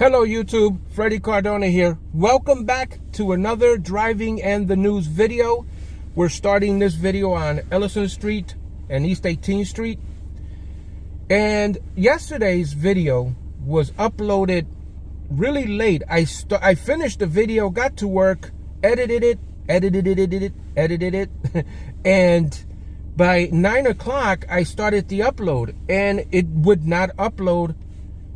Hello YouTube, Freddie Cardona here. Welcome back to another Driving and the News video. We're starting this video on Ellison Street and East 18th Street. And yesterday's video was uploaded really late. I finished the video, got to work, edited it, and by 9 o'clock I started the upload, and it would not upload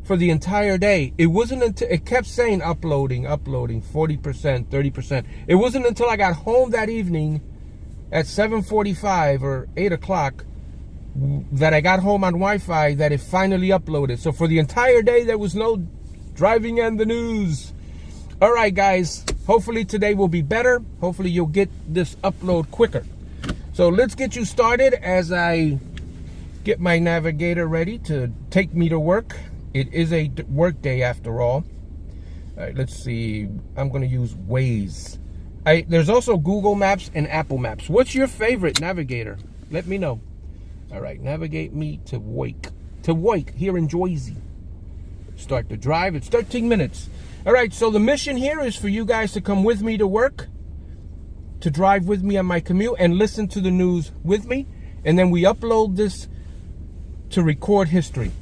for the entire day. It wasn't until it kept saying uploading 40%, 30%. It wasn't until I got home that evening at 7:45 or 8 o'clock that I got home on Wi-Fi that it finally uploaded. So for the entire day there was no Driving and the News. All right guys, hopefully today will be better. Hopefully you'll get this upload quicker. So let's get you started as I get my navigator ready to take me to work. It is a work day after all. All right, let's see. I'm going to use Waze. There's also Google Maps and Apple Maps. What's your favorite navigator? Let me know. All right, navigate me to Wake here in Jersey. Start the drive. It's 13 minutes. All right, so the mission here is for you guys to come with me to work, to drive with me on my commute and listen to the news with me. And then we upload this to record history.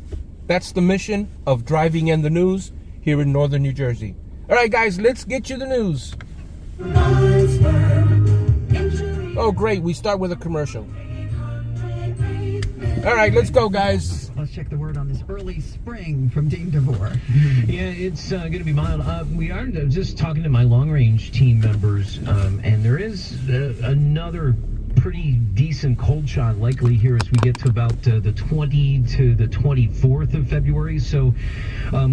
That's the mission of Driving and the News here in northern New Jersey. All right, guys, let's get you the news. Oh, great. We start with a commercial. All right, let's go, guys. Let's check the word on this early spring from Dean DeVore. Yeah, it's going to be mild. We are just talking to my long-range team members, and there is another pretty decent cold shot likely here as we get to about the 20 to the 24th of February. So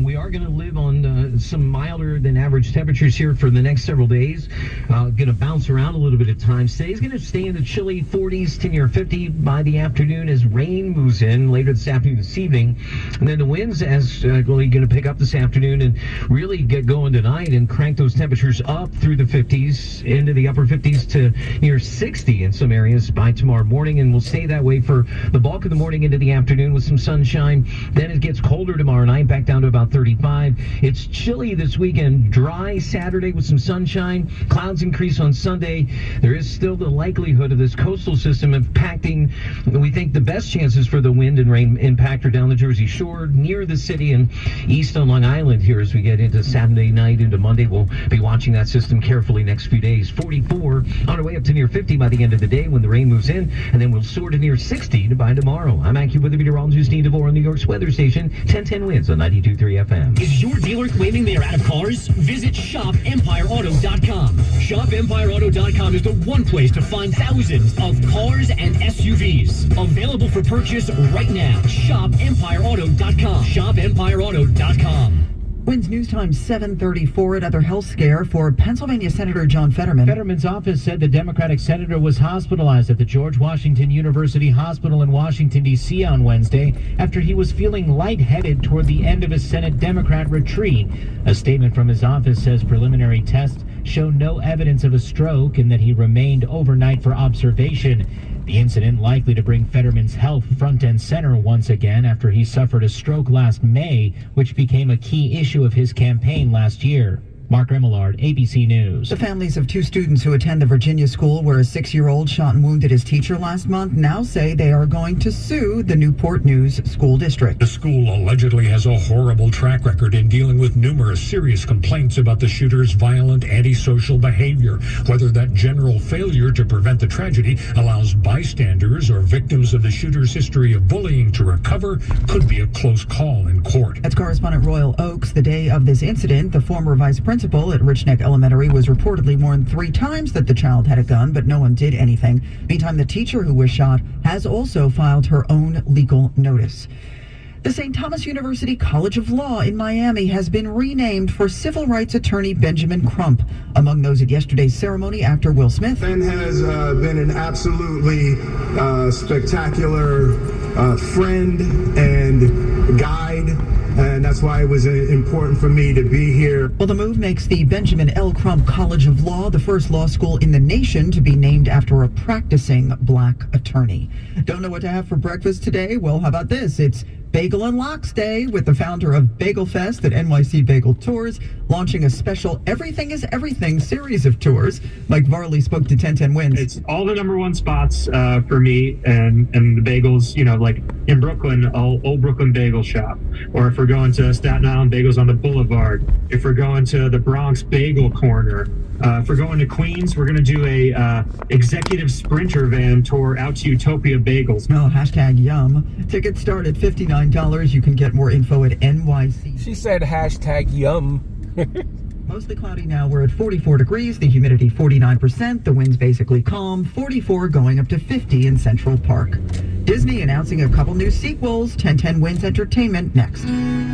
we are going to live on some milder than average temperatures here for the next several days. Going to bounce around a little bit at times. Today's going to stay in the chilly 40s to near 50 by the afternoon as rain moves in later this afternoon, this evening. And then the winds really going to pick up this afternoon and really get going tonight and crank those temperatures up through the 50s into the upper 50s to near 60 in some areas by tomorrow morning, and we'll stay that way for the bulk of the morning into the afternoon with some sunshine. Then it gets colder tomorrow night, back down to about 35. It's chilly this weekend, dry Saturday with some sunshine. Clouds increase on Sunday. There is still the likelihood of this coastal system impacting. We think the best chances for the wind and rain impact are down the Jersey Shore, near the city, and east on Long Island here as we get into Saturday night into Monday. We'll be watching that system carefully next few days. 44 on our way up to near 50 by the end of the day when the rain moves in, and then we'll soar to near 60 by tomorrow. I'm AccuWeather meteorologist Dean DeVore on New York's weather station, 1010 Winds on 92.3 FM. Is your dealer claiming they are out of cars? Visit ShopEmpireAuto.com. ShopEmpireAuto.com is the one place to find thousands of cars and SUVs. Available for purchase right now. ShopEmpireAuto.com. ShopEmpireAuto.com. Winds News Time 7:34. Another health scare for Pennsylvania Senator John Fetterman. Fetterman's office said the Democratic senator was hospitalized at the George Washington University Hospital in Washington, D.C. on Wednesday after he was feeling lightheaded toward the end of a Senate Democrat retreat. A statement from his office says preliminary tests show no evidence of a stroke and that he remained overnight for observation. The incident likely to bring Fetterman's health front and center once again after he suffered a stroke last May, which became a key issue of his campaign last year. Mark Remillard, ABC News. The families of two students who attend the Virginia school where a 6-year-old shot and wounded his teacher last month now say they are going to sue the Newport News School District. The school allegedly has a horrible track record in dealing with numerous serious complaints about the shooter's violent antisocial behavior. Whether that general failure to prevent the tragedy allows bystanders or victims of the shooter's history of bullying to recover could be a close call in court. That's correspondent Royal Oaks. The day of this incident, the former vice principal at Richneck Elementary was reportedly warned 3 times that the child had a gun, but no one did anything. Meantime, the teacher who was shot has also filed her own legal notice. The St. Thomas University College of Law in Miami has been renamed for civil rights attorney Benjamin Crump. Among those at yesterday's ceremony, actor Will Smith. Ben has been an absolutely spectacular friend and guide, and that's why it was important for me to be here. Well, the move makes the Benjamin L. Crump College of Law the first law school in the nation to be named after a practicing black attorney. Don't know what to have for breakfast today? Well, how about this? It's Bagel and Lox Day with the founder of Bagel Fest at NYC Bagel Tours, launching a special Everything is Everything series of tours. Mike Varley spoke to 1010 Wins. It's all the number one spots for me and the bagels, like in Brooklyn, Old Brooklyn Bagel Shop. Or if we're going to Staten Island, Bagels on the Boulevard. If we're going to the Bronx Bagel Corner. If we're going to Queens, we're going to do a executive sprinter van tour out to Utopia Bagels. Oh, hashtag yum. Tickets start at $59. You can get more info at NYC. She said hashtag yum. Mostly cloudy now. We're at 44 degrees, the humidity 49%, the wind's basically calm, 44 going up to 50 in Central Park. Disney announcing a couple new sequels. 1010 Wins Entertainment next.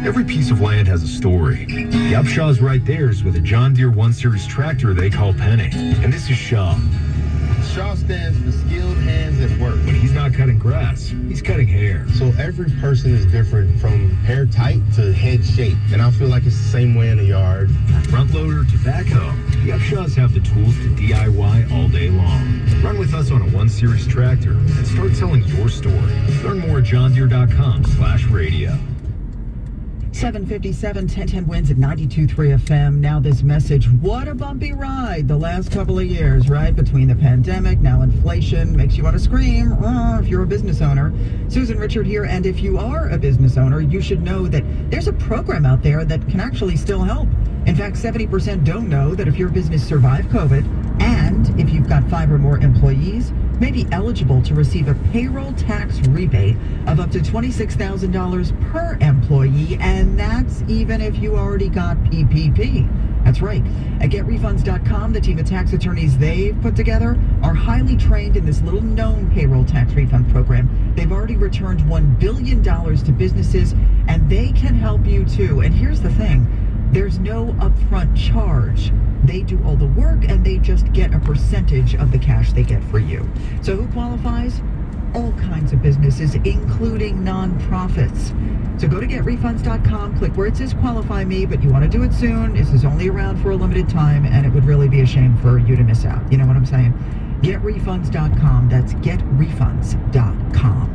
Every piece of land has a story. The Upshaw's right there is with a John Deere 1 Series tractor they call Penny. And this is Shaw. Shaw stands for skilled hands at work. When he's not cutting grass, he's cutting hair. So every person is different from hair tight to head shape. And I feel like it's the same way in the yard. Front loader to backhoe. The Upshaws have the tools to DIY all day long. Run with us on a 1 Series tractor and start telling your story. Learn more at johndeere.com/radio. 757 1010 Wins at 92.3 FM. Now this message. What a bumpy ride the last couple of years, right? Between the pandemic, now inflation, makes you want to scream if you're a business owner. Susan Richard here, and if you are a business owner, you should know that there's a program out there that can actually still help. In fact, 70% don't know that if your business survived COVID, and if you've got 5 or more employees, may be eligible to receive a payroll tax rebate of up to $26,000 per employee, and that's even if you already got PPP. That's right. At GetRefunds.com, the team of tax attorneys they've put together are highly trained in this little known payroll tax refund program. They've already returned $1 billion to businesses, and they can help you too. And here's the thing. There's no upfront charge. They do all the work and they just get a percentage of the cash they get for you. So who qualifies? All kinds of businesses, including nonprofits. So go to getrefunds.com, click where it says qualify me, but you want to do it soon. This is only around for a limited time, and it would really be a shame for you to miss out. You know what I'm saying? Getrefunds.com. That's getrefunds.com.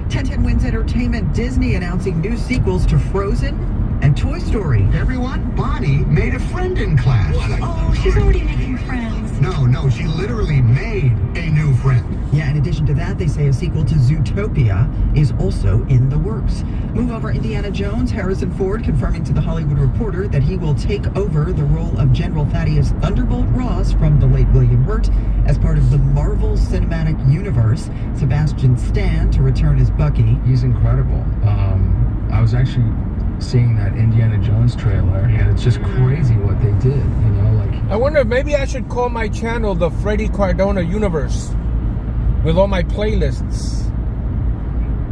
1010 Wins Entertainment. Disney announcing new sequels to Frozen and Toy Story. Everyone, Bonnie made a friend in class. Oh, she's already making friends. No, she literally made a new friend. Yeah, in addition to that, they say a sequel to Zootopia is also in the works. Move over Indiana Jones. Harrison Ford confirming to The Hollywood Reporter that he will take over the role of General Thaddeus Thunderbolt Ross from the late William Hurt as part of the Marvel Cinematic Universe. Sebastian Stan to return as Bucky. He's incredible. I was actually seeing that Indiana Jones trailer, and it's just crazy what they did, I wonder if maybe I should call my channel the Freddie Cardona Universe with all my playlists.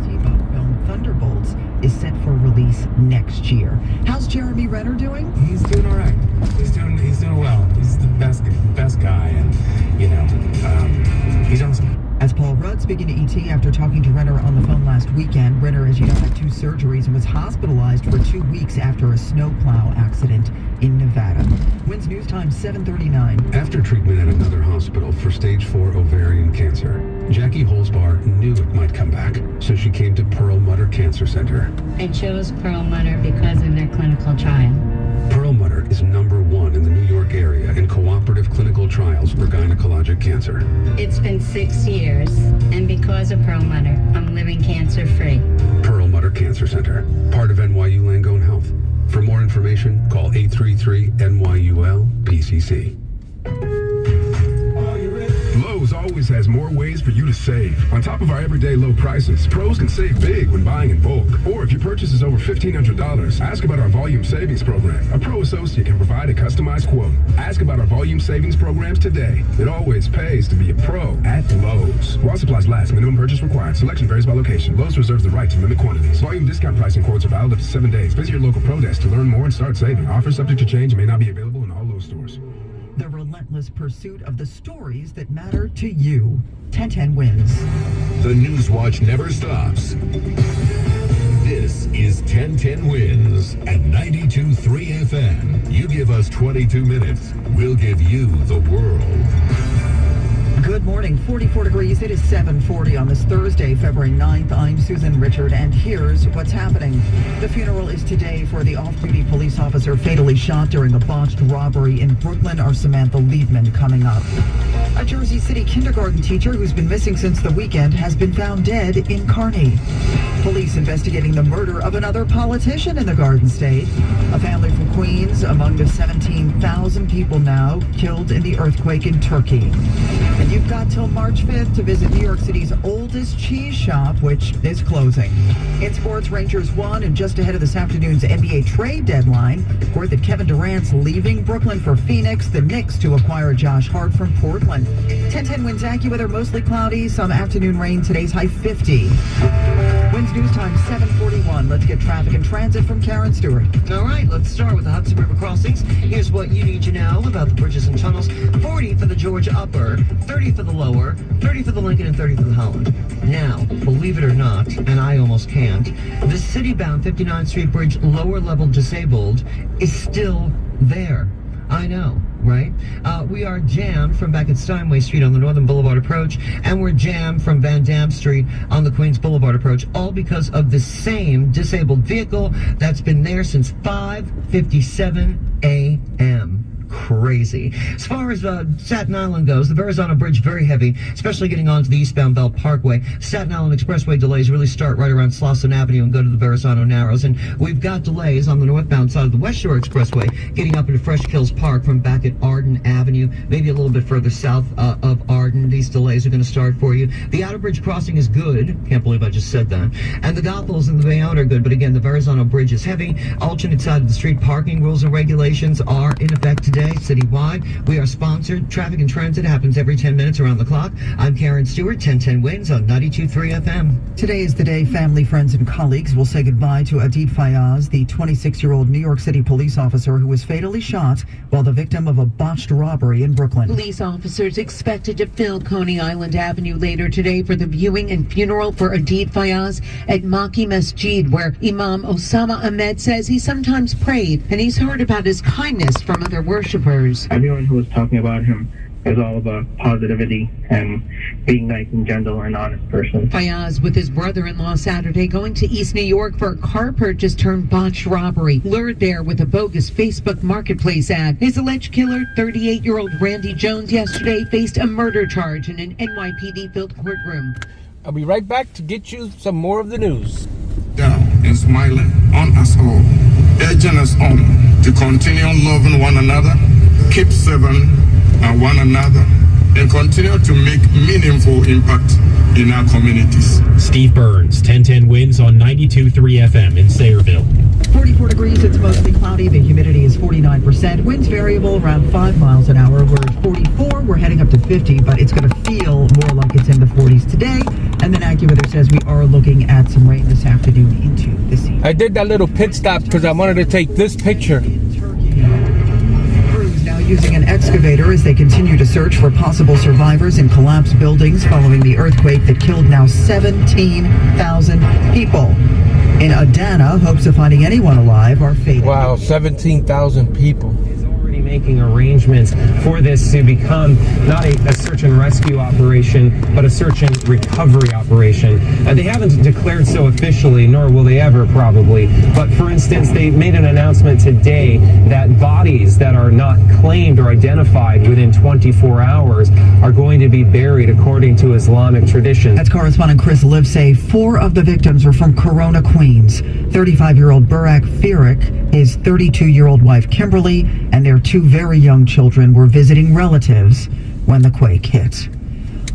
TV film Thunderbolts is set for release next year. How's Jeremy Renner doing? He's doing all right. He's doing well. He's the best guy, and he's awesome. As Paul Rudd speaking to ET after talking to Renner on the phone last weekend. Renner, as you know, had 2 surgeries and was hospitalized for 2 weeks after a snowplow accident in Nevada. Wins News Time 7:39. After treatment at another hospital for stage 4 ovarian cancer, Jackie Holzbar knew it might come back, so she came to Perlmutter Cancer Center. I chose Perlmutter because of their clinical trial. Perlmutter is #1 in the New York area in cooperative clinical trials for gynecologic cancer. It's been 6 years, and because of Perlmutter, I'm living cancer-free. Perlmutter Cancer Center, part of NYU Langone Health. For more information, call 833-NYUL-PCC. Lowe's always has more ways for you to save. On top of our everyday low prices, pros can save big when buying in bulk. Or if your purchase is over $1,500, ask about our volume savings program. A pro associate can provide a customized quote. Ask about our volume savings programs today. It always pays to be a pro at Lowe's. While supplies last, minimum purchase required. Selection varies by location. Lowe's reserves the right to limit quantities. Volume discount pricing quotes are valid up to 7 days. Visit your local pro desk to learn more and start saving. Offers subject to change and may not be available in all Lowe's stores. The relentless pursuit of the stories that matter to you. 1010 Wins. The Newswatch never stops. This is 1010 Wins at 92.3 FM. You give us 22 minutes, we'll give you the world. Good morning, 44 degrees. It is 7:40 on this Thursday, February 9th. I'm Susan Richard, and here's what's happening. The funeral is today for the off-duty police officer fatally shot during a botched robbery in Brooklyn. Our Samantha Liebman coming up. A Jersey City kindergarten teacher who's been missing since the weekend has been found dead in Kearney. Police investigating the murder of another politician in the Garden State. A family from Queens among the 17,000 people now killed in the earthquake in Turkey. And you've got till March 5th to visit New York City's oldest cheese shop, which is closing. In sports, Rangers won, and just ahead of this afternoon's NBA trade deadline, word that Kevin Durant's leaving Brooklyn for Phoenix, the Knicks to acquire Josh Hart from Portland. 10-10 winds AccuWeather, mostly cloudy, some afternoon rain, today's high 50. Winds news time 7:41. Let's get traffic and transit from Karen Stewart. All right, let's start with the Hudson River crossings. Here's what you need to know about the bridges and tunnels. 40 for the Georgia Upper, 30 for the Lower, 30 for the Lincoln, and 30 for the Holland. Now, believe it or not, and I almost can't, the city-bound 59th Street Bridge lower level disabled is still there. I know, right? We are jammed from back at Steinway Street on the Northern Boulevard approach, and we're jammed from Van Dam Street on the Queens Boulevard approach, all because of the same disabled vehicle that's been there since 5:57 a.m. Crazy. As far as Staten Island goes, the Verrazano Bridge very heavy, especially getting onto the eastbound Belt Parkway. Staten Island Expressway delays really start right around Slauson Avenue and go to the Verrazano Narrows. And we've got delays on the northbound side of the West Shore Expressway, getting up into Fresh Kills Park from back at Arden Avenue, maybe a little bit further south of Arden. These delays are going to start for you. The Outer Bridge crossing is good. Can't believe I just said that. And the Goethals and the Bayonne are good, but again, the Verrazano Bridge is heavy. Alternate side of the street parking rules and regulations are in effect today. Citywide. We are sponsored. Traffic and transit happens every 10 minutes around the clock. I'm Karen Stewart, 1010 Winds on 92.3 FM. Today is the day family, friends, and colleagues will say goodbye to Adid Fayaz, the 26-year-old New York City police officer who was fatally shot while the victim of a botched robbery in Brooklyn. Police officers expected to fill Coney Island Avenue later today for the viewing and funeral for Adid Fayaz at Maki Masjid, where Imam Osama Ahmed says he sometimes prayed, and he's heard about his kindness from other worshippers. Everyone who was talking about him is all about positivity and being nice and gentle and honest person. Fayaz with his brother-in-law Saturday going to East New York for a car purchase turned botched robbery. Lured there with a bogus Facebook Marketplace ad. His alleged killer, 38-year-old Randy Jones, yesterday faced a murder charge in an NYPD-filled courtroom. I'll be right back to get you some more of the news. Down and smiling on us all, urging us on to continue loving one another, keep serving one another, and continue to make meaningful impact in our communities. Steve Burns, 1010 Winds on 92.3 FM in Sayreville. 44 degrees, it's mostly cloudy. The humidity is 49%. Winds variable around 5 miles an hour. We're at 44. We're heading up to 50, but it's going to feel more like it's in the 40s today. And then AccuWeather says we are looking at some rain this afternoon into this evening. I did that little pit stop because I wanted to take this picture. Now using an excavator as they continue to search for possible survivors in collapsed buildings following the earthquake that killed now 17,000 people. In Adana, hopes of finding anyone alive are fading. Wow, 17,000 people. Making arrangements for this to become not a search and rescue operation, but a search and recovery operation. They haven't declared so officially, nor will they ever probably. But for instance, they made an announcement today that bodies that are not claimed or identified within 24 hours are going to be buried according to Islamic tradition. That's correspondent Chris Livesay. 4 of the victims were from Corona, Queens. 35-year-old Burak Firik, his 32-year-old wife Kimberly, and their 2 very young children were visiting relatives when the quake hit.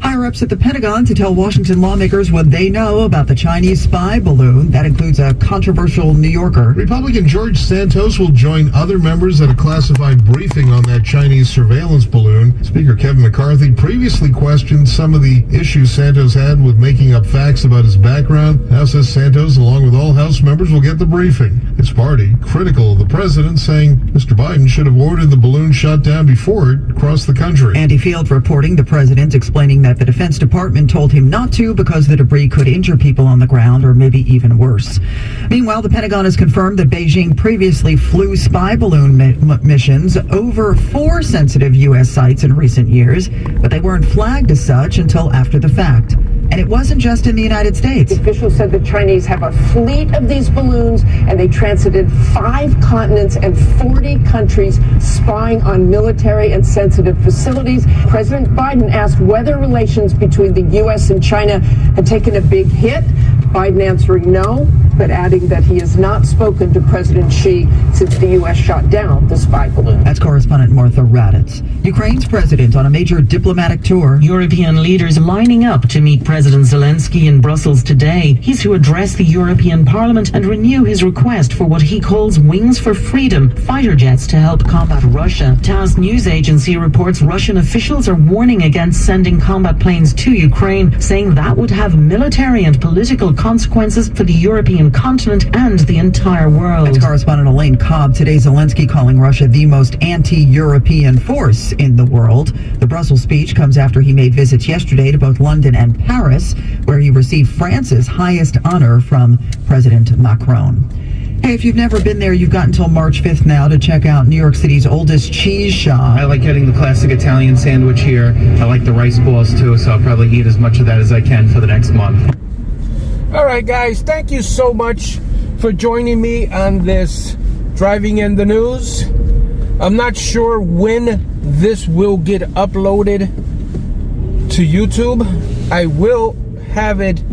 Higher-ups at the Pentagon to tell Washington lawmakers what they know about the Chinese spy balloon. That includes a controversial New Yorker. Republican George Santos will join other members at a classified briefing on that Chinese surveillance balloon. Speaker Kevin McCarthy previously questioned some of the issues Santos had with making up facts about his background. Now says Santos, along with all House members, will get the briefing. His party critical of the president, saying Mr. Biden should have ordered the balloon shot down before it crossed the country. Andy Field reporting the president explaining that the Defense Department told him not to because the debris could injure people on the ground or maybe even worse. Meanwhile, the Pentagon has confirmed that Beijing previously flew spy balloon missions over 4 sensitive U.S. sites in recent years, but they weren't flagged as such until after the fact. And it wasn't just in the United States. Officials said the Chinese have a fleet of these balloons, and they transited 5 continents and 40 countries, spying on military and sensitive facilities. President Biden asked whether relations between the U.S. and China had taken a big hit. Biden answering no, but adding that he has not spoken to President Xi since the U.S. shot down the spy balloon. That's correspondent Martha Raddatz. Ukraine's president on a major diplomatic tour. European leaders lining up to meet President Zelensky in Brussels today. He's to address the European Parliament and renew his request for what he calls Wings for Freedom, fighter jets to help combat Russia. TASS news agency reports Russian officials are warning against sending combat planes to Ukraine, saying that would have military and political consequences for the European continent and the entire world. That's correspondent Elaine Cobb. Today, Zelensky calling Russia the most anti-European force in the world. The Brussels speech comes after he made visits yesterday to both London and Paris, where he received France's highest honor from President Macron. Hey, if you've never been there, you've got until March 5th now to check out New York City's oldest cheese shop. I like getting the classic Italian sandwich here. I like the rice balls too, so I'll probably eat as much of that as I can for the next month. All right, guys, thank you so much for joining me on this Driving in the News. I'm not sure when this will get uploaded to YouTube. I will have it.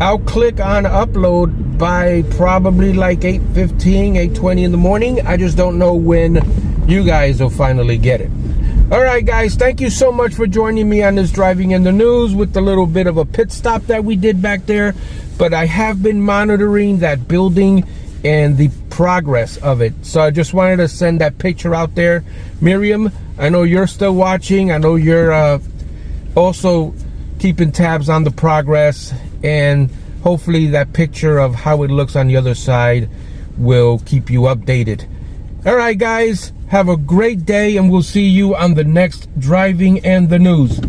I'll click on upload by probably like 8:15, 8:20 in the morning. I just don't know when you guys will finally get it. All right, guys, thank you so much for joining me on this Driving in the News with the little bit of a pit stop that we did back there. But I have been monitoring that building and the progress of it. So I just wanted to send that picture out there. Miriam, I know you're still watching. I know you're also keeping tabs on the progress. And hopefully that picture of how it looks on the other side will keep you updated. All right, guys, have a great day, and we'll see you on the next Driving in the News.